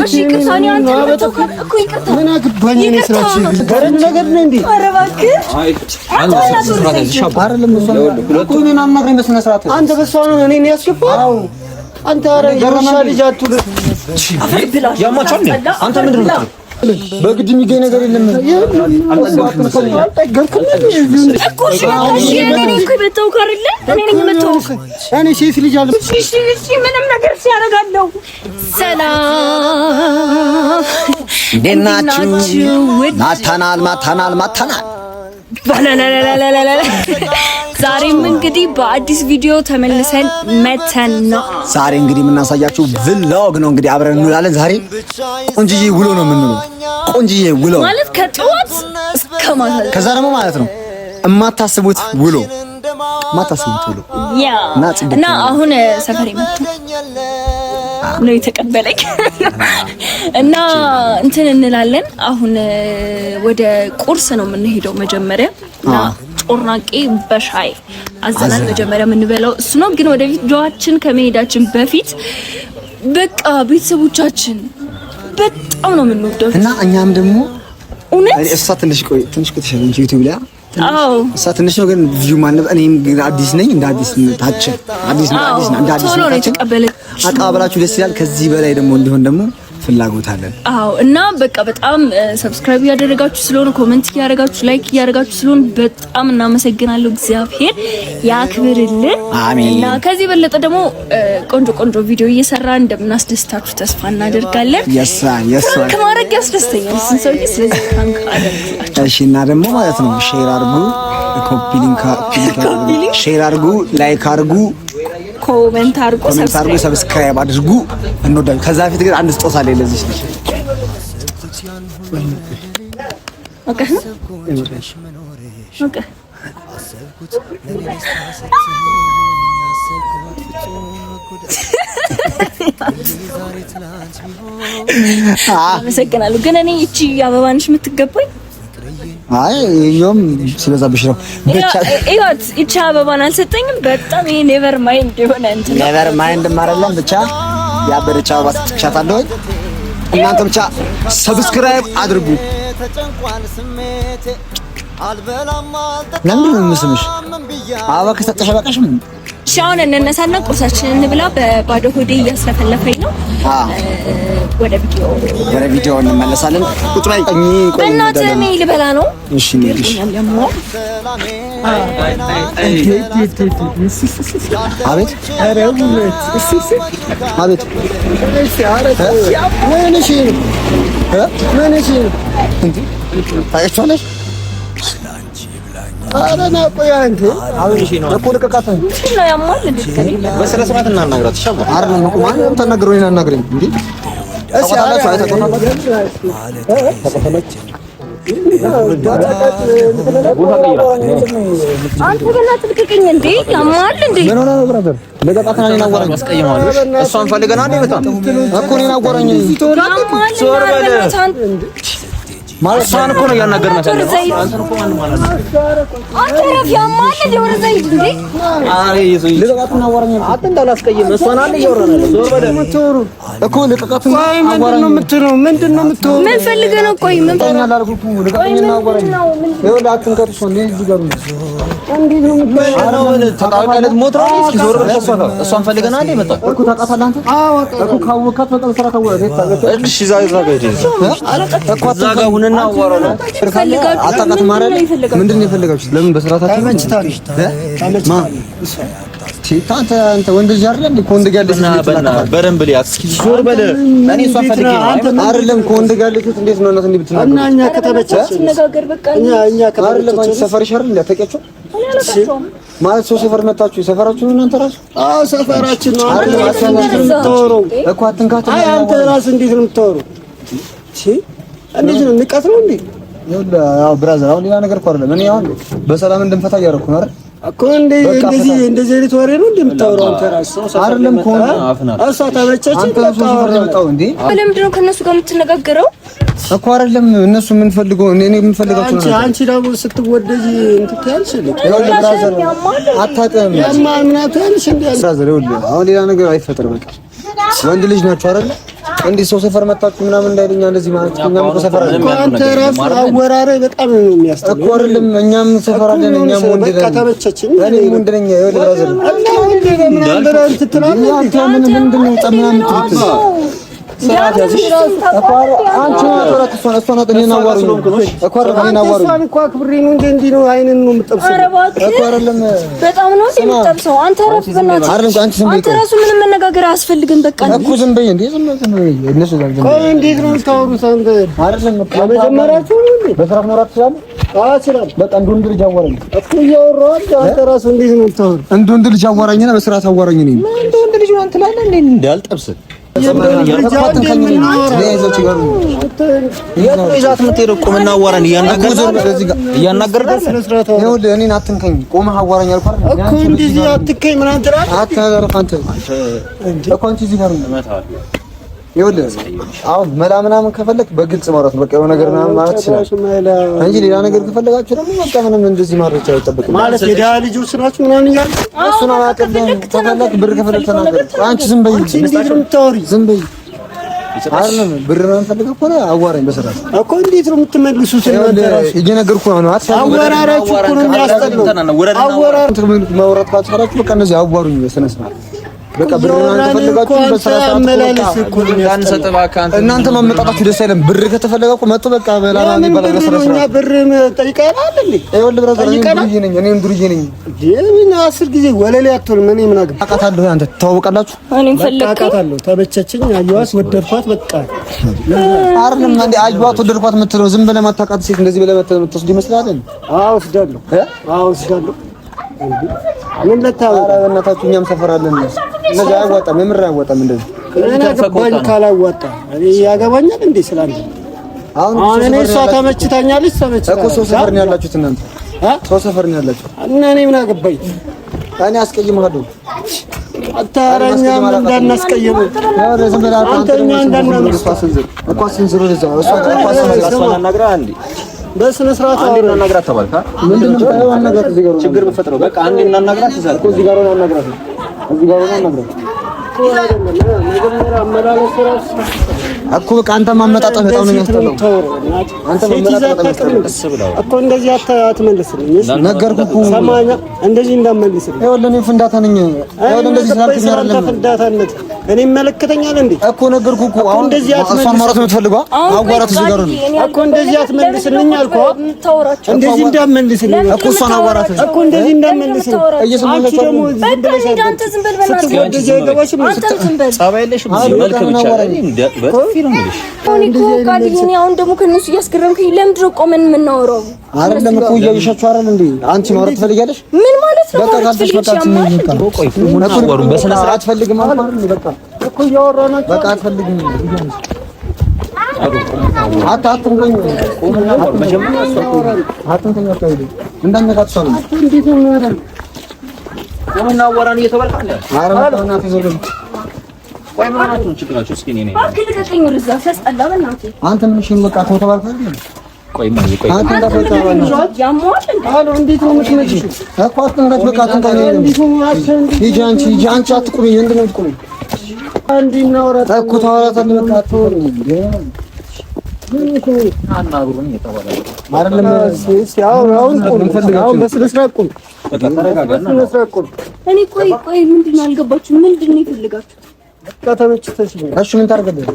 እሺ ከሳኒ አንተ እኮ ይቅርታ ምን አገባኝ እኔ ስራችን ገረድ ነገር ነው እንዴ? ኧረ እባክህ አንተ በሷ ነው እኔን ያስገባው። አንተ ኧረ የውሻ ልጅ አትሁን። ያማቻል አንተ ምንድን ነው በግድ የሚገኝ ነገር የለም። እኔ ሴት ልጅ አለ ምንም ነገር ሲያደርጋለሁ። ሰላም እንዴት ናችሁ? ማታናል ዛሬም እንግዲህ በአዲስ ቪዲዮ ተመልሰን መተን ነው። ዛሬ እንግዲህ የምናሳያችሁ ቭሎግ ነው። እንግዲህ አብረን እንውላለን። ዛሬ ቆንጅዬ ውሎ ነው የምንውለው። ቆንጅዬ ውሎ ማለት ከጠዋት እስከ ማታ፣ ከዛ ደግሞ ማለት ነው የማታስቡት ውሎ እና አሁን ሰፈር መጥቶ ነው የተቀበለኝ እና እንትን እንላለን። አሁን ወደ ቁርስ ነው የምንሄደው መጀመሪያ እና ጮርናቄ በሻይ አዘናል መጀመሪያ የምንበላው እሱ ነው። ግን ወደ ቪዲዮአችን ከመሄዳችን በፊት በቃ ቤተሰቦቻችን በጣም ነው የምንወደው እና እኛም ደግሞ እውነት እሷ ትንሽ ቆይ ተሸንቼ ዩቲዩብ ላይ እሷ ትንሽ ነው ግን ቪዲዮ ማለት እኔም አዲስ ነኝ። እንደ አዲስ ታችን አዲስ ነው አቀባበላችሁ ደስ ይላል። ከዚህ በላይ ደግሞ እንዲሆን ደግሞ ፍላጎት አለን። አዎ እና በቃ በጣም ሰብስክራይብ ያደረጋችሁ ስለሆነ ኮሜንት ያደረጋችሁ ላይክ ያደረጋችሁ ስለሆነ በጣም እናመሰግናለሁ። እግዚአብሔር ያክብርልን። አሜን። እና ከዚህ በለጠ ደግሞ ቆንጆ ቪዲዮ እየሰራን እንደምናስደስታችሁ ተስፋ እናደርጋለን። ከማድረግ ያስደስተኛል ስንሰውዬ። ስለዚህ ካንካ አደረጋችሁ እሺ። እና ደግሞ ማለት ነው ሼር አድርጉ፣ ኮፒ ሊንክ ሼር አድርጉ፣ ላይክ አድርጉ፣ ኮሜንት አድርጉ፣ ሰብስክራይብ አድርጉ። እንወዳለን። ከዛ በፊት ግን አንድ ስጦታ አለ ለዚህ ልጅ። ኦኬ አመሰግናለሁ። ግን እኔ እቺ አበባ ነሽ የምትገባኝ። አይ ይሄም ስለዛብሽ ነው ብቻ እዩት። እቺ አበባን አልሰጠኝም። በጣም ይሄ ኔቨር ማይንድ የሆነ እንትን ኔቨር ማይንድ ማረለም ብቻ ያበረቻ አበባ ሰጥቻታለሁ። እናንተ ብቻ ሰብስክራይብ አድርጉ። ለምን ነው የምስምሽ? አበባ ከሰጠሽ በቃሽ። ምን ሻውን እንነሳና ቁርሳችንን እንብላ። በባዶ ሆዴ እያስለፈለፈኝ ነው። ወደ ቪዲዮ እንመለሳለን። ቁጭ በይ። በእናትህ እኔ ልበላ ነው። እሺ አቤት ታውቂያቸዋለሽ? አረና ቆይ አንተ አሁንሽ ነው እኮ ልቀቃት ነው ያማል እንዴ? በስነ ስርዓት እናናግራት ይሻላል። አረና ነው ማን ነው ተናግሮኝ እናናግረኝ እንዴ? እሺ አላችሁ አይተቆናለች አንተ በእናትህ ልቀቀኝ እንዴ? ያማል እንዴ? ምን ሆነ ነው ብራዘር? ለቀቃት ነው እናወራኝ። አስቀየማለሽ። እሷን ፈልገና እንዴ መጣ እኮ እኔን አወራኝ። ዞር በለ ማለት ሳን እኮ ነው ያናገርናት ያለው። አንተን እኮ ማን ማለት ነው? አንተ ረፍ ያማል እንዴ? ወደ ዘይት እንዴ? አሬ ይዘይ ልቀቃትና አወራኝ። አጥ እንዳላስቀየም እሷን አለ ይወራናል። ዞር በለ ምትወሩ እኮ ልቀቃትና አወራኝ። ምንድነው የምትወሩ? ምን ፈልገህ ነው? ቆይ ምን ታኛል አልኩት። ልቀቃኝና አወራኝ። ይኸውልህ አትንከቱ። እሷ እንዴ ይገሩ እንዴት ነው የምትወሩ? አረ ወለ ተቃውቃለት ሞትራ እስኪ ዞር በለ። እሷን ፈልገና እንዴ መጣ እኮ ታውቃታለህ አንተ? አዎ እኮ ካወካት በጣም ስራ ታወራ እሺ ዛጋ ጋር እኮ ታጋ እና ወራና ፈልጋችሁ አጣቃት ማረለ ምንድን ነው የፈለጋችሁት? ለምን በስራታችሁ ታመችታለሽ? አንተ ወንድ ልጅ አይደለም እንዴ? ከወንድ ጋር ልጅ በደንብ ሊያት እስኪ ዞር በለ። እኔ እሷን ፈልጌ አይደለም ከወንድ ጋር ልጅ እንዴት ነው እናት እንዴ ብትናገር እና እኛ ከተመቸች ነገር በቃ እኛ አይደለም አንቺ ሰፈርሽ አይደል ያተቀቸው ማለት ሰው ሰፈር መጣችሁ ሰፈራችሁ ነው እናንተ ራሱ? አዎ ሰፈራችን ነው። አይደለም አትናገሩ እኮ አትንካቱ። አይ አንተ ራስ እንዴት ነው የምታወሩ? እሺ እንዴት ነው ንቀት ነው እንዴ? ያው ብራዘር አሁን ሌላ ነገር እኮ አይደለም። እኔ አሁን በሰላም እንደምፈታ እያደረኩ ነው አይደል እኮ እንደዚህ አይነት ወሬ ነው እንደምታወራው አንተ ራስህ አይደለም እኮ እሷ ተመቸች ተመጣው እንዴ? ለምንድን ነው ከነሱ ጋር የምትነጋገረው እኮ? አይደለም እነሱ ምን ፈልገው እኔ የምፈልጋቸው ነው። አንቺ ደግሞ ስትወደጂ እንትን ትያለሽ እንዴ? ብራዘር አታጠም ያማል ምናምን ትያለሽ እንዴ? ብራዘር ይኸውልህ አሁን ሌላ ነገር አይፈጠር። በቃ ወንድ ልጅ ናቸው አይደል? እንዴ ሰው ሰፈር መጣችሁ ምናምን እንዳይለኛ እንደዚህ ማለት እኛም ሰፈር አለ አንተ ራሱ አወራረ በጣም ነው የሚያስጠላው እኮ አይደለም እኛም ሰፈር አለን እኛም ወንድ ነን ከተመቸችን እኔ ወንድ ነኝ ይወልራዘል እና ወንድ ምናምን ብለህ ትትላለህ አንተ ምንድን ነው ጠምና ምትት ሰዓት ያዝሽ አንቺ ወራት እሷን እኔን አዋሩኝ እኮ እኔን አዋሩኝ እሷን እኮ አክብሬ ነው እንዴ ነው አይንን ነው የምጠብሰው እኮ አይደለም በጣም ነው የምጠብሰው አንተ ራሱ በእናትህ አይደለም አንቺ ዝም በይ አንተ ራሱ ምንም መነጋገር አያስፈልግም በቃ እኮ ዝም በይ እንዴ ዝም በይ እነሱ ዝም በይ ቆይ እንዴት ነው የምታወሩት አንተ አይደለም በመጀመሪያችሁ ነው እንዴ በስራት ኖራት ትችላለህ ይችላል በቃ እንደ ወንድ ልጅ አዋራኝ እኮ እያወራሁ አንተ ራሱ እንዴት ነው የምታወሩት እንደ ወንድ ልጅ አዋራኝና በስራት አዋራኝ ነኝ እንደ ወንድ ልጅ ነው አንተ ላለ እንዴ እንዳልጠብስ አሁን መላ ምናምን ከፈለክ በግልጽ ማውራት በቃ የሆነ ነገር ምናምን ማለት ትችላለህ እንጂ ሌላ ነገር ከፈለጋችሁ ደግሞ በቃ ምንም እንደዚህ ማድረግ አይጠበቅም ማለት የደሃ ልጆች ናችሁ ምናምን እያሉ እሱን አላውቅም ከፈለክ ብር ከፈለክ ተናገር አንቺ ዝም በይ እንዴት ነው የምታወሪው ዝም በይ አይደለም ብር ነው የምፈልገው እኮ አዋራኝ በስራት እኮ እንዴት ነው የምትመልሱት እየነገርኩህ ነው አወራራችሁ እኮ ነው የሚያስጠላው አወራራችሁ ማውራት ካልቻላችሁ በቃ እንደዚህ አዋሩኝ በስነ ስርዓት በቃ ብር ነው ተፈልጋችሁ በስራት እናንተ ማመጣጣችሁ ደስ አይልም ብር ከተፈለገ እኮ መጥቶ በቃ በላና ይባላል በስራት እኛ ብር ጠይቀናል አይደል ይኸውልህ ብራዘር እኔም ዱርዬ ነኝ ምን 10 ጊዜ ወለሌ አትሆን ምን ምናገር አቃታለሁ አንተ ተዋውቃላችሁ እኔም ፈለኩ አቃታለሁ ተመቸችኝ አየዋት ወደድኳት በቃ አይደለም እንዴ አየዋት ወደድኳት የምትለው ዝም ብለህ ማታውቃት ሴት እንደዚህ ብለህ የምትወስድ ይመስላል አዎ ወስዳለሁ ምን ለታወራ በእናታችሁ እኛም ሰፈር አለን እንደዚህ አያዋጣም የምር አያዋጣም እንደዚህ እኔ ገባኝ ካላዋጣ እኔ ያገባኛል እንዴ ስላንተ አሁን እኔ እሷ ተመችታኛለች እኮ ሰው ሰፈር ነው ያላችሁት እናንተ ሰው ሰፈር ነው ያላችሁት እና እኔ ምን አገባኝ እኔ አስቀይምሃለሁ አታረኛም እንዳናስቀይም ያው ለዝም ብለህ አንተኛ እንዳናስቀይም እኮ ስንዝሮ ለዛው እሷ አናግራ አንዴ በስነ ስርዓት አንዴ እናናግራት ተባልካ ምንድነው ታየው አናግራት እዚህ ጋር ችግር በፈጠረው በቃ አንዴ እናናግራት እኮ እዚህ ጋር ነው አናግራት እዚህ ጋር ነው አናግራት እኮ በቃ አንተ ማመጣጣት በጣም ነው የሚያስጠላው አንተ ማመጣጣት እኮ እንደዚህ አትመልስልኝ ነገርኩህ እኮ ሰማኛ እንደዚህ እንዳትመልስልኝ ይኸውልህ እኔ ፍንዳታ ነኝ ይኸውልህ እንደዚህ ስላልከኝ አይደለም ፍንዳታነት እኔ ይመለከተኛል እንዴ እኮ ነገርኩህ እኮ አሁን እንደዚህ እሷን ማውራት የምትፈልገው አዋራት እዚህ ጋር ነው እኮ እንደዚህ አትመልስልኝ አልኩህ እንደዚህ እንዳትመልስልኝ እኮ እሷን አዋራት እኮ እንደዚህ እንዳትመልስልኝ እየሰማችሁ ደግሞ ዝም ብለሽ አንተ ዝም በል በእናትህ እንደዚህ አይገባሽም ጸባይ የለሽም መልክ ብቻ በጥፊ ነው የምልሽ እኔ አሁን ደግሞ ከነሱ እያስገረምከኝ ለምንድን ነው ቆመን የምናወራው አይደለም እኮ እያየሻችሁ አይደል እንዴ አንቺ ማውራት ትፈልጊያለሽ ምን ማለት ነው በቃ ካልሽ በቃ ቆይ ወሩ በስነ ስርዓት አትፈልግም ማለት ነው በቃ እኮ እያወራን በቃ አትፈልግም አትንከኝ ቆምና መጀመሪያ አትንከኝ አትይዱ እንዳነካት ሰው ነው እንዴት ነው ማለት ቆምና አወራን እየተባልካለ አረማውና ተዘገብ ቆይ ምን ማለት ነው ችግራችሁ እስኪ እኔ አክልከኝ ርዛ ፈስጠላ በእናትህ አንተ ምን ሽን በቃ ተባልካ ቆይ ምን ቆይ አንተ እንዳፈጣዋና ያሟል አሎ እንዴት ነው የምትመጪው እኮ አትንካት በቃ አትንካኝ ሂጂ አንቺ አትቁሚ ምንድን ነው የምትቁሚ አንዲና ወራታ እኮ ታወራታለህ በቃ አትሆን እንዴ አናግሩኝ የተባለ አይደለም አሁን በስነ ስርዓት ቁም በቃ ተረጋጋና እኔ ቆይ ምንድን ነው አልገባችሁም ምንድን ነው የፈለጋችሁት በቃ ተመችተሽኝ እሺ ምን ታርገለህ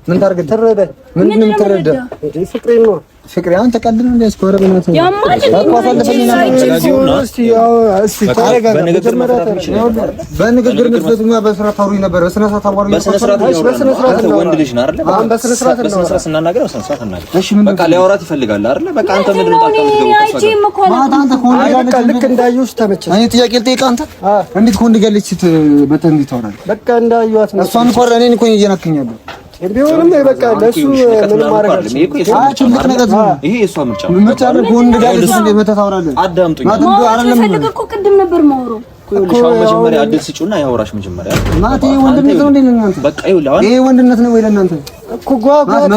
ምን ታርገለህ ትረዳ ምንድን ነው የምትረዳ ፍቅሬ ነው ፍቅሬ አንተ ቀልድ ነው እንዴ እስኮረ በእናት ያማል እኮ አሳልፈኝና እስቲ ተረጋጋ በንግግር መፍታት ይችላል በንግግር ንፍለቱኛ በስራ ታውሪ ነበር በስነ ስርዓት አዋሪ በስነ ስርዓት ወንድ ልጅ ነው አይደል አሁን በስነ ስርዓት ነው በስነ ስርዓት ስናናገር በስነ ስርዓት እናገር እሺ ምን በቃ ሊያወራት ይፈልጋል አይደል በቃ አንተ ምንድን ነው ታውቃለህ ማታ አንተ ከወንድ ጋር በቃ ልክ እንዳየሁሽ ተመቸኝ እኔ ጥያቄ ልጠይቅህ አንተ እንዴት ከወንድ ጋር ልጅ በተን እንዴት ታወራለህ በቃ እንዳየኋት ነው እሷን እኮ እኔን እኮ እየናከኛለሁ ቢሆንም በቃ ለሱ ምን ማድረግ አለሽ ትልቅ ነገር ነው ይሄ የሷ ምርጫ ምርጫ ነው ከወንድ ጋር ልጅ እንዴት መተህ ታወራለህ አዳምጡኝ አይደለም እኮ ቅድም ነበር ማውራው ሻው መጀመሪያ አድል ስጪውና ያወራሽ መጀመሪያ ማታ ይሄ ወንድነት ነው እንዴ ለእናንተ በቃ ይኸውልህ አሁን ይሄ ወንድነት ነው ወይ ለእናንተ እኮ ጓጓ አሁን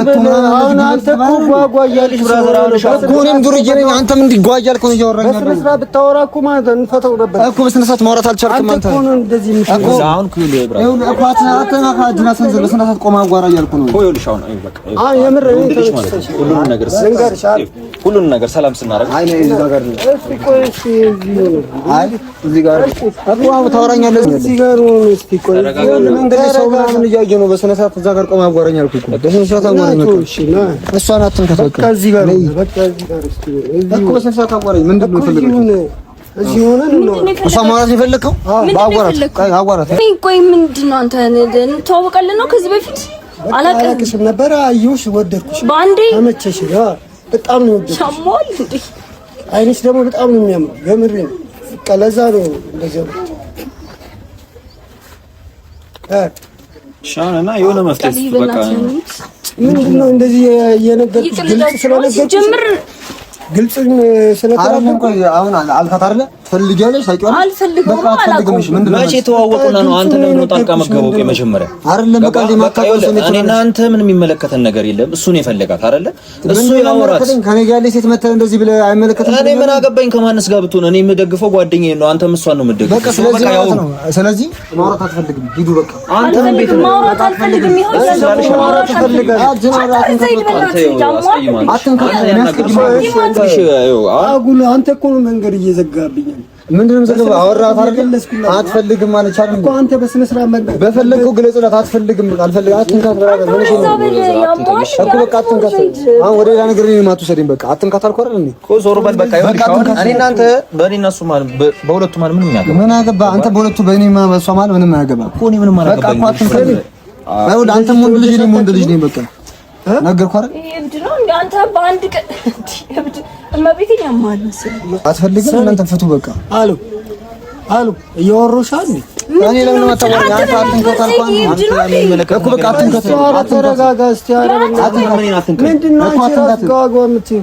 አንተ እኮ ጓጓ እያልሽ ብራዘር እኮ እኔም ዱርዬ ነኝ አንተም እንዲጓ እያልኩ ነው እያወራኝ ያለው። በስነ ስርዓት ብታወራ እኮ ማለት እንፈተው ነበር እኮ በስነ ስርዓት ማውራት አልቻልክም አንተ እኮ ነው እንደዚህ እኮ አሁን ኩል ብራዘር እኮ አትናከና ካጅና ሰንዘ በስነ ስርዓት ቆማ አጓራ እያልኩ ነው እኮ ይኸውልሽ አሁን አይ በቃ አይ የምር ሁሉን ነገር ሰላም ስናደርግ አይ ነው እዚህ ጋር ነው እስቲ ቆይ እስቲ አይ እዚህ ጋር እኮ አሁን ታወራኛለህ እዚህ ጋር ነው እስቲ ቆይ መንገድ ሰው ምናምን እያየሁ ነው በስነ ስርዓት እዛ ጋር ቆማ አጓራኝ አልኩ እኮ በስነ ስርዓት አጓራኝ ነው እሺ ና እሷን አትንከተከ በቃ እዚህ ጋር በቃ እዚህ ጋር እስቲ እኮ በስነ ስርዓት አጓራኝ ምንድን ነው የፈለገው እዚህ ሆነን ነው እሷ ማውራት የፈለከው አጓራት ቆይ ምንድን ነው አንተ እንተዋወቃለን ነው ከዚህ በፊት አላውቅሽም ነበር አየሁሽ ወደድኩሽ በአንዴ ተመቸሽ በጣም ነው ወደድኩሽ ሻሞል እንዴ አይንሽ ደግሞ በጣም ነው የሚያምረው የምሬ ነው በቃ ለዛ ነው እንደዚህ ሻናና የሆነ መፍትሄ በቃ ምንድነው እንደዚህ የነገርኩሽ ግልጽ ስለነገርኩሽ ጀምር ግልጽ ስለተናገርኩ አሁን አልካት አይደለ ፈልጊያለሽ ታውቂዋለሽ አልፈልግም አላውቅም መቼ ተዋወቁና ነው አንተ ለምን ነው ጣልቃ መገባው የመጀመሪያ አይደለም በቃ ለማካከል እኔና አንተ ምንም የሚመለከተን ነገር የለም እሱ ነው የፈለጋት አይደለ እሱ ያወራት ከኔ ጋር ያለሽ ሴት መተህ እንደዚህ ብለህ አይመለከተም እኔ ምን አገባኝ ከማንስ ጋር ብትሆን እኔ የምደግፈው ጓደኛዬ ነው አንተ እሷን ነው የምትደግፈው በቃ ስለዚህ ማውራት አትፈልግም ሂዱ በቃ አንተ ቤት ማውራት አልፈልግም ይሆን ማውራት አጉል አንተ እኮ ነው መንገድ እየዘጋብኝ ምንድነው ዘገባ አወራህ አይደል አትፈልግም ማለት አይደል እኮ አንተ በስነ ስርዓት መንገድ በፈለግከው ግለጽላት አትፈልግም አልፈልግም አትንካት ብራዘር ምን እኮ በቃ አትንካት አሁን ወደ ሌላ ነገር ነው የማትወሰደኝ በቃ አትንካት አልኩህ አይደል እኮ ዞር በል በቃ እኔ እናንተ በእኔና እሱ ማለት በሁለቱ ማለት ምንም ያገባ ምን አገባ አንተ በሁለቱ በእኔና በእሷ ማለት ምንም አያገባ እኮ እኔ ምንም አላገባኝ በቃ አትንካት አይወድ አንተም ወንድ ልጅ ነኝ ወንድ ልጅ ነኝ በቃ ነገርኩህ አይደል እብድ ነው እንደ አንተ በአንድ ቀን እብድ እመቤቴን ያማል መሰለኝ አትፈልግም እናንተ ፍቱ በቃ አሉ እያወሩሻል እኔ ለምን ማታወራ አንተ አትንከት አልኳን እኮ በቃ አትንከት ተረጋጋ እስቲ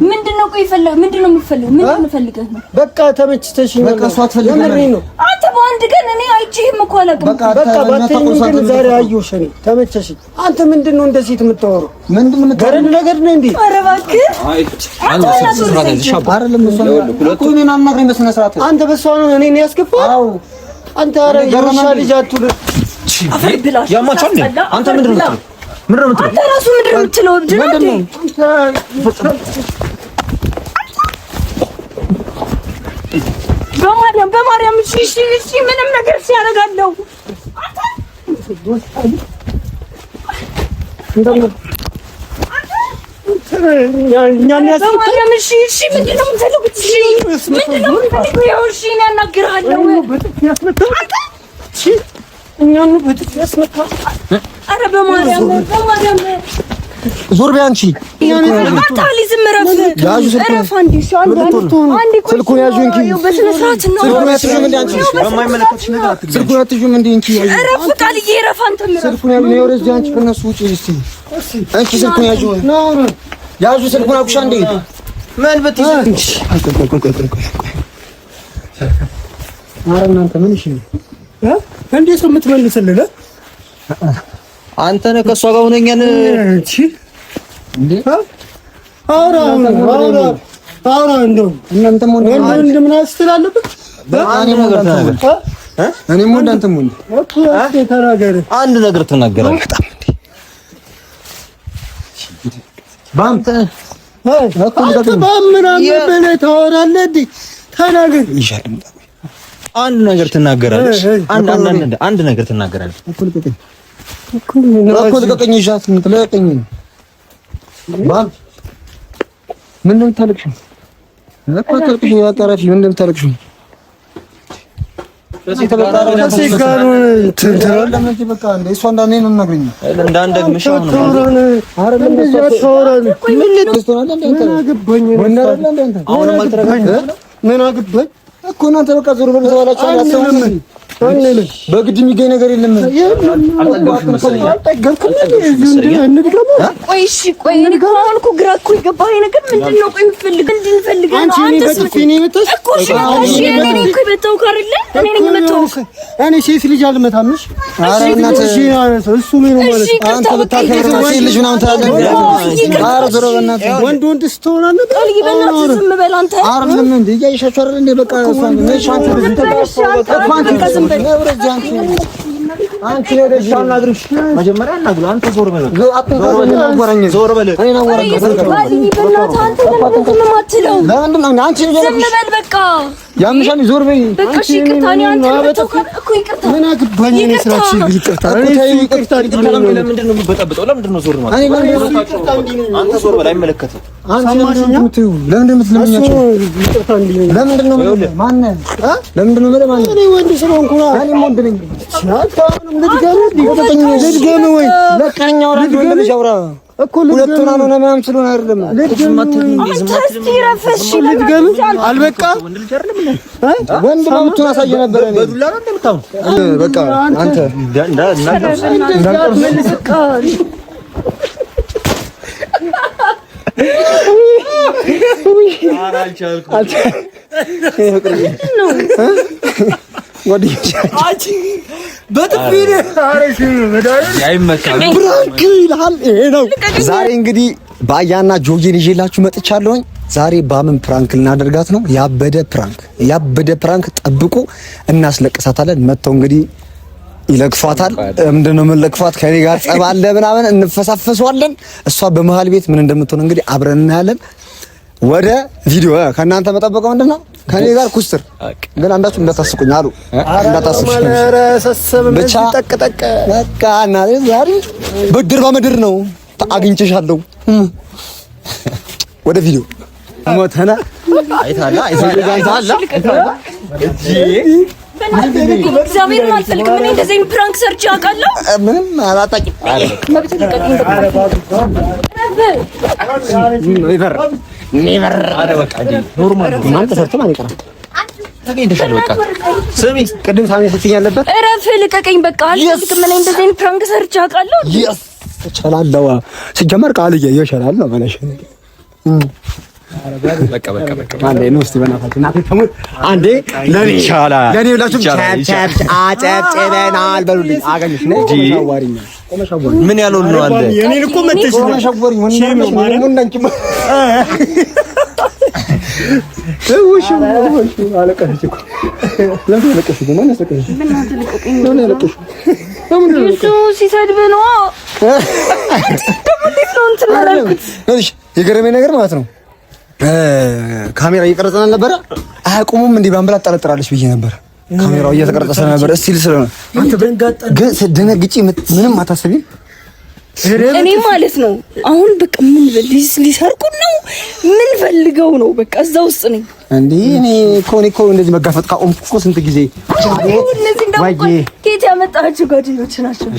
ምንድነው ቆይ ይፈልግ ምንድነው የሚፈልግ ምንድነው ፈልገህ ነው በቃ ተመችተሽኝ በቃ እሷ አትፈልግም ነው አንተ በአንድ ቀን እኔ አይቼህም እኮ አላውቅም በቃ ባትኝ ግን ዛሬ አየሁሽ እኔ ተመቸሽኝ አንተ ምንድነው እንደዚህ የምታወራው ምንድነው የምታወራው ነገር ነው እንዴ ኧረ እባክህ አንተ አይደለም እኮ እኔን አናግረኝ በስነ ስርዓት አንተ በሷ ነው እኔን ያስገባው አዎ አንተ አረ የሩሻ ልጅ አትሁን ያማቻል አንተ ምንድነው የምትለው አንተ ራሱ ምንድነው የምትለው እብድ ነው እንዴ በማርያም እሺ ምንም ነገር ሲያደርጋለሁ እኛን በማርያም እሺ ምንድነው የምትፈልጉት ምንድነው የምትፈልጉት እሺ እኔ አናግርሃለሁ እኛን በጥፍ ያስመታ ኧረ በማርያም ዞር በይ አንቺ አታሊ ዝም ረፍ ረፍ አንዴ ስልኩን ያዡ እንኪ በስነ ስርዓት ነው ስልኩን ያዡ እንዴ አንቺ በማይመለከትሽ ነገር አትግቢ ስልኩን ያዡ እንዴ እንኪ ረፍ ቃልዬ ረፍ አንተ ምረፍ ስልኩን ያዡ ነው ወደዚህ አንቺ ከነሱ ውጪ እስቲ አንቺ ስልኩን ያዡ ያዡ ስልኩን አቁሻ እንዴ ምን ብትይዝ ኧረ እናንተ ምን እሺ እንዴት ነው የምትመልስልህ አንተ ነህ ከሷ ጋር ሆነኛል እቺ እንዴ አውራ እንደው እናንተም ምን አስተላለበት እኔም ወንድ አንተም ወንድ አንድ ነገር ተናገራለህ በጣም እንዴ ባንተ በምን ታወራለህ እንዴ ተናገር ይሻል አንድ ነገር ትናገራለህ አንድ ነገር ትናገራለህ እኮ ልቀቀኝ ይሻት ልቀቀኝ ባል ምን ነው የምታለቅሽው እኮ ታለቅሽ ያቀራፊ ምን ነው የምታለቅሽው ስለዚህ ተበቃ ጋር ትንተራለህ እንጂ በቃ እንደ እሷ እንዳኔ ነው የምነግርኝ እንዳንደግምሽ ነው አይደለም እሷ ታወራል ምን ልትሆናለህ እንዴ አገባኝ ወንደራለህ እንዴ አሁን ማልተረጋጋ ምን አገባኝ እኮ እናንተ በቃ ዞር በል ተባላችሁ አላሰብም በግድ የሚገኝ ነገር የለም። ቆይ እሺ፣ ቆይ እኔ ከሆነ እኮ ግራ እኮ የገባኝ ነገር ምንድን ነው? ቆይ የምትፈልገው እንድንፈልገው ነው። አንተስ እኮ እሺ፣ እኔ ነኝ እኮ የመታሁህ አይደለ? እኔ ነኝ የመታሁህ። እኔ ሴት ልጅ አልመታምሽ። ኧረ እናትህ እሺ ነው እሱ ምን ማለት አንተ ብታከብር ሴት ልጅ ምናምን ትላለህ። ኧረ ዞር በእናትህ ወንድ ወንድ ስትሆን አለ ቃል ይበላችሁ። ዝም በል አንተ። አይደለም እንዴ እያይሻችሁ አይደል እንዴ? በቃ እሷን ነሻንተ አንቺ ወደሽ አናግርሽ መጀመሪያ አናግሩ። አንተ ዞር በል ዞር በል እኔ ነው ወረቀ በቃ ያምሻል። ዞር በይ በቃ እሺ። ይቅርታ እኔ አንተ እኮ ይቅርታ ምን አገባኝ እኔ ስራችን ይቅርታ ይቅርታ። ለምንድን ነው የምትበጠብጠው? ለምንድን ነው ዞር ማለት? አንተ ዞር በል አይመለከትም። ለምንድን ነው የምትለምኛቸው? ለምንድን ነው ማነህ? ለምንድን ነው ማነህ? እኔ ወንድ ስለሆንኩ ነው። እኔም ወንድ ነኝ። ልድገም ወይ ለካኛው ራሱ ወንድ ልጅ አውራ እኮ ሁለቱን ነው ምናምን ስለሆነ አይደለም። ልድገም አልበቃ ወንድ መብቱን አሳየ ነበር። እኔ በዱላ ነው እንደምታው በቃ አንተ ዛሬ እንግዲህ ባያና ጆጌን ይዤላችሁ መጥቻለሁኝ። ዛሬ ባምን ፕራንክ ልናደርጋት ነው። ያበደ ፕራንክ ጠብቁ፣ እናስለቅሳታለን። መተው እንግዲህ ይለቅሷታል። ምንድነው የምንለቅሷት? ከኔ ጋር ጸብ አለ ምናምን እንፈሳፈሷለን። እሷ በመሃል ቤት ምን እንደምትሆን እንግዲህ አብረን እናያለን። ወደ ቪዲዮ ከእናንተ መጠበቀው ምንድነው? ከኔ ጋር ኩስትር ግን አንዳችሁ እንዳታስቁኝ አሉ። እንዳታስቁኝ ብቻ ጠቅጠቅ በቃ እና ዛሬ ብድር በምድር ነው አግኝቼሻለሁ። ወደ ቪዲዮ ሞተና አይታላ እግዚአብሔር አልፈልግም። እኔ እንደዚህ ፕራንክ ሰርች አውቃለሁ። ምንም አላጣቂም። ኔቨር አረ በቃ ኖርማል ማን ተሰርቶ ማን ይቀራል? ተገኝተሻል። በቃ ስሚ ቅድም ሳሚ ስትይ ያለበት እረፍ፣ ልቀቀኝ። በቃ አልፈልግም። እኔ እንደዚህ ፕራንክ ሰርች አውቃለሁ። ይስ እችላለሁ። ሲጀመር ቃል እየሸላለሁ ማለት ነው። በቃ አንዴ ነው እስቲ በእናታችሁ እናቴ ተሙት። አንዴ ለኔ ይሻላል ለኔ ብላችሁ ቻፕ አጨብጭበናል በሉልኝ። አገኝሽ ነው ሻዋሪኛ ምን ያለው ነው አለ የኔን እኮ መተሽ ነው ሻዋሪ ምን እንዳንቺ እውሽ አለቀሽ እኮ ለምን አለቀሽ? ምን አለቀሽ? ምን አለቀሽ? እሱ ሲሰድብ ነው። እሺ የገረመኝ ነገር ማለት ነው ካሜራ እየቀረጸን አልነበረ? አያቁሙም እንዴ ባምብላ ጠረጥራለች ብዬ ነበር። ካሜራው እየተቀረጸ ነበር እስቲል ስለሆነ አንተ ደንጋጣ ግን ስትደነግጪ ምንም አታስቢም? እኔ ማለት ነው አሁን በቃ ምን ሊሰርቁን ነው? ምን ፈልገው ነው? በቃ እዛ ውስጥ ነኝ እንዴ እኔ እኮ እንደዚህ መጋፈጥ ካቆምኩ እኮ ስንት ጊዜ። ዋዬ ከየት ያመጣችሁ ጓደኞች ናቸው?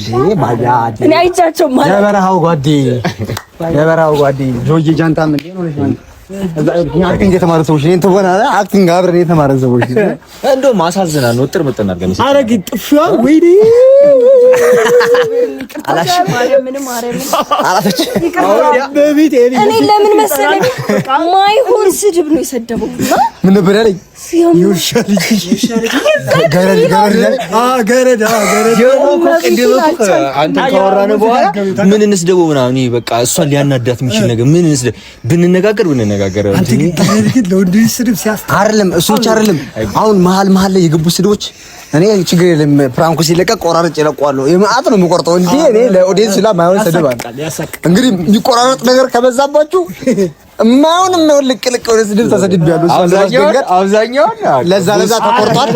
እኔ አይቻቸው ማለት የበረሃው ጓዴ ጆዬ ጃንታም እንዴ ነው ለሽ አክቲንግ የተማረ ሰዎች ነን ተወና አክቲንግ አብረን የተማረ ሰዎች እንደው ማሳዝናል ነው ጥር መጠን አድርገን ሲል አረግ ጥፍያ ወይኔ አላሽ ማርያምን አላፈች በቤት እኔ ለምን መሰለኝ ማይሆን ስድብ ነው የሰደበው። ምን ነበር ያለኝ? ይውሻል ገረድ አንተ ካወራን በኋላ ምን እንስደበው ምናምን በቃ እሷን ሊያናዳት የሚችል ነገር ምን እንስደብ ብንነጋገር አንተ ግን ለወንድ ስድብ አይደለም እሱ ብቻ አይደለም። አሁን መሀል ላይ የገቡ ስድቦች እኔ ችግር የለም ፕራንኩ ሲለቀቅ ቆራርጬ እለቀዋለሁ። የማአት ነው የምቆርጠው እንዴ እኔ ለኦዲየንስ ማይሆን ስድብ አለ። እንግዲህ የሚቆራረጥ ነገር ከበዛባችሁ ማውንም ነው ልቅ ወደ ስድብ ተሰድቤያለሁ። አብዛኛው ለዛ ተቆርጧል።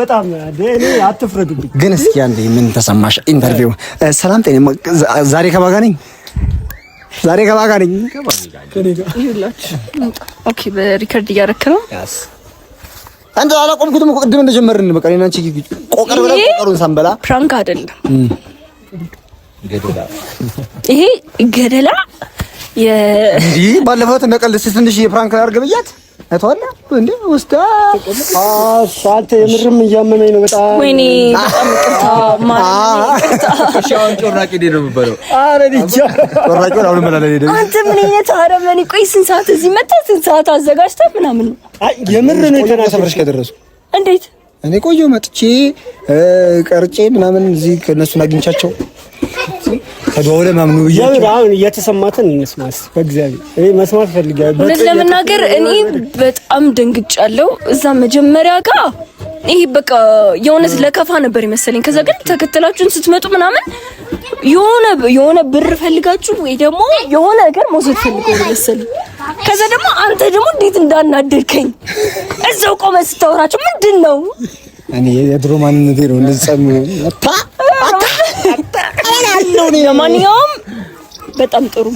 በጣም እኔ አትፍረዱብኝ። ግን እስኪ አንዴ ምን ተሰማሽ? ኢንተርቪው ሰላም ጤና ዛሬ ከባጋ ነኝ ኦኬ በሪከርድ እያደረክ ነው? አንተ አላቆምኩትም እኮ ቅድም እንደጀመርን በቃ እኔና አንቺ ቆቀር ብላ ቆቀሩን ሳንበላ ፕራንክ አይደለም ይሄ ገደላ እንዴ ባለፈው ተነቀልስ ትንሽ የፕራንክ አድርገህ ብያት አይተዋል እንዴ ወስዳ አንተ የምርም እያመመኝ ነው በጣም። ወይኔ በጣም ይቅርታ ማለት ሻውን ጮራቂ ዴ ነው የሚባለው። ኧረ ልጅ ጮራቂ ነው ማለት ነው። አንተ ምን አይነት አረመኔ! ቆይ ስንት ሰዓት እዚህ መጣህ? ስንት ሰዓት አዘጋጅተህ ምናምን? አይ የምር ነው ተናሰፈርሽ ከደረሱ እንዴት እኔ ቆየሁ መጥቼ ቀርጬ ምናምን እዚህ ከነሱን አግኝቻቸው ተደዋውለ ማምኑ ይያችሁ አሁን እየተሰማተን እንስማስ በእግዚአብሔር እኔ መስማት ፈልጋለሁ። እውነት ለመናገር እኔ በጣም ደንግጫለሁ። እዛ መጀመሪያ ጋር ይሄ በቃ የእውነት ለከፋ ነበር ይመስለኝ። ከዛ ግን ተከትላችሁን ስትመጡ ምናምን የሆነ ብር ፈልጋችሁ ወይ ደግሞ የሆነ ነገር መውሰድ ፈልገው መሰለኝ። ከዛ ደግሞ አንተ ደግሞ እንዴት እንዳናደድከኝ እዛው ቆመህ ስታወራቸው ምንድነው? እኔ የድሮ ማንነቴ ነው እንደጸም ለማንኛውም በጣም ጥሩ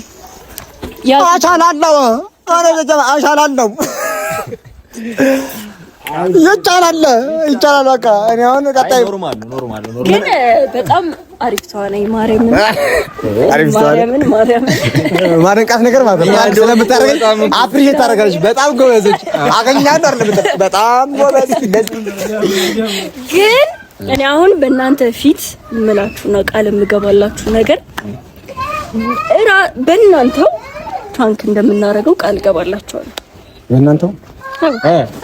አቻላለሁ። አረ አቻላለሁ። ይቻላል በቃ እኔ አሁን ቀጣይ ኖርማል ግን በጣም አሪፍ ተዋናይ ማረንቃት ነገር ማለት ነው። ስለምታረጋኝ አፕሪሼት ታደርጋለች። በጣም ጎበዞች አገኛለሁ አይደል? በጣም ጎበዝ። ግን እኔ አሁን በእናንተ ፊት ምላችሁና ቃል የምገባላችሁ ነገር በእናንተው ፕራንክ እንደምናደርገው ቃል ገባላችኋለሁ። በእናንተው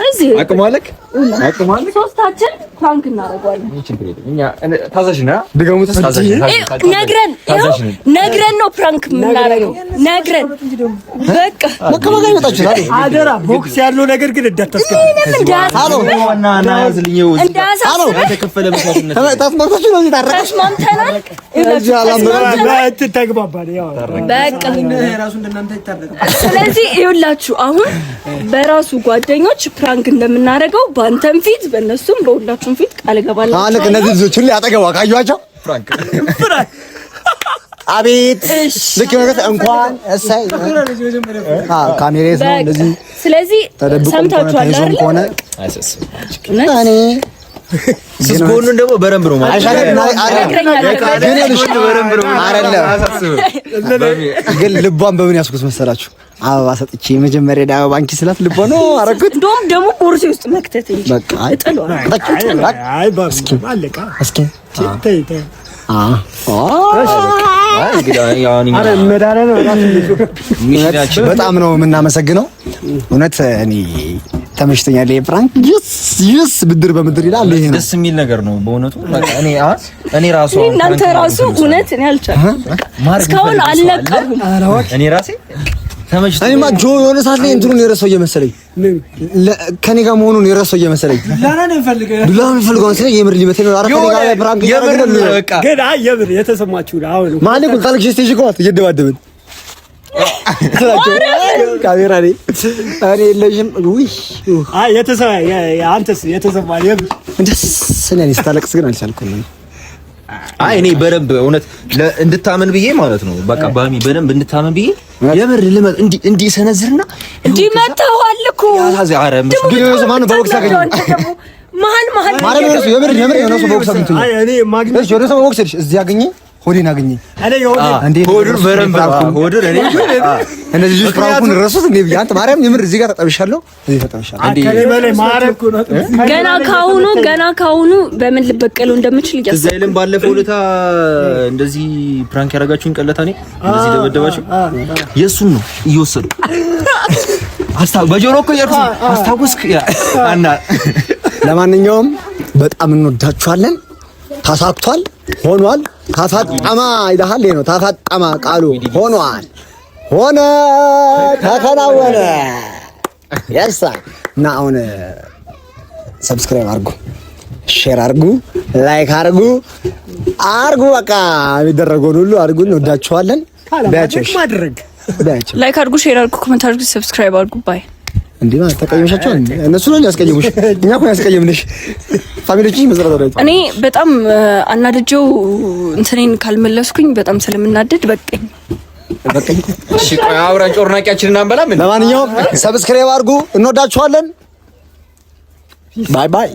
እዚህ አቅማለክ ሶስታችን ፕራንክ እናደርጋለን። እኛ ታዛዥና ድገሙ ነግረን ነው ፕራንክ የምናደርገው። ነግረን በቃ መከማጋ ይመጣችሁ ታዲያ አደራ ቦክስ ያለው ነገር ግን እንዳታስከፍል። ስለዚህ ይኸውላችሁ አሁን በራሱ ጓደኞች ፕራንክ እንደምናደርገው በአንተም ፊት በእነሱም በሁላችሁም ፊት ቃል እገባለሁ። አለክ እነዚህ ልጆች ሁሉ ያጠገቡ ካዩዋቸው ፍራንክ አቤት ልክ ነው። እንኳን እሳይ ካሜራ ነው እንደዚህ። ስለዚህ ሰምታችኋል አይደል? እኔ ስስጎኑን ደግሞ በረምብ ነው ማለት ግን ልቧን በምን ያስኩት መሰላችሁ? አበባ ሰጥቼ መጀመሪያ ዳባ ባንኪ ስላት ልቧ ነው አረኩት። እንደውም ደግሞ ቦርሴ ውስጥ መክተት እንጂ በቃ አይ ባስኪ አለቃ እስኪ ተይ በጣም ነው የምናመሰግነው። እውነት እኔ ተመችቶኛል። ይሄ ፍራንክ ዩስ ብድር በምድር ይላል። ይሄ ደስ የሚል ነገር ነው በእውነቱ። እኔ ራሱ እናንተ ራሱ እውነት እኔ አልቻልኩም እስካሁን አልነቃሁም። እኔ ራሴ ተመችቶኛል። እኔማ ጆ የሆነ ሰዓት ላይ እንትኑን የረሳው እየመሰለኝ ከኔ ጋር መሆኑን የረሳው እየመሰለኝ ዱላና እንፈልገው መሰለኝ። የምር ሊመተኝ ነው። አረፈ ጋር ፍራንክ ያደረገ በቃ ግን የምር የተሰማችሁ አሁን ማለት ነው። ታልክ ስቴጅ ቆት እየደባደብን ካሜራ ላይ እኔ የለሽም። ውይ የተሰማ አንተስ የተሰማ የምር ደስ ስለኔ ስታለቅስ ግን አልቻልኩም። እኔ በደንብ እውነት እንድታመን ብዬ ማለት ነው። በቃ ባሚ በደንብ እንድታመን ብዬ የምር ልመት እንዲ ሰነዝርና እንዲ መተዋል እኮ ያሳዘ አረም ግን ማን በቦክስ አገኘ መሀል ማረም ነው የምር የሆነ ሰው በቦክስ አገኘ። እኔ ማግኘት የሆነ ሰው በቦክስ እዚህ አገኘ ሆዴን አገኘ። ሆዱን በረም ሆዱን እኔ እነዚህ ልጅ ፍራንኩን ረሱት እንዴ አንተ ማርያም የምር እዚህ ጋር ተጠብሻለሁ። እዚህ ተጠብሻለሁ አንዴ ለማለት ማረም ገና ካሁኑ በምን ልበቀለው እንደምችል እያሰብኩ እዛ ይለም ባለፈው ለታ እንደዚህ ፕራንክ ያደረጋችሁኝ ቀለታ እኔ እንደዚህ ደበደባችሁ የሱን ነው እየወሰዱ በጆሮ እኮ ያርኩ አስታውስክ እና ለማንኛውም በጣም እንወዳችኋለን። ታሳክቷል፣ ሆኗል። ታፋጣማ ይላል ነው። ታፋጣማ ቃሉ ሆኗል፣ ሆነ፣ ተከናወነ። ያሳ እና አሁን ሰብስክራይብ አድርጉ፣ ሼር አድርጉ፣ ላይክ አድርጉ። በቃ የሚደረገውን ሁሉ አድርጉ። እንወዳችኋለን። ቢያቸሽ ላይክ አድርጉ፣ ሼር አድርጉ፣ ኮሜንት አድርጉ፣ ሰብስክራይብ አድርጉ። ባይ እንዴ ማለት ተቀየምሻቸው? እነሱ ነው ያስቀየሙሽ። እኛ እኮ ያስቀየምንሽ ፋሚሊዎች መሰረት አደረገ። እኔ በጣም አናድጄው እንትኔን ካልመለስኩኝ በጣም ስለምናደድ በቀኝ። እሺ ቆይ አብራን ጮርናቂያችንን አንበላም። ለማንኛውም ሰብስክራይብ አድርጉ። እንወዳችኋለን። ባይ ባይ።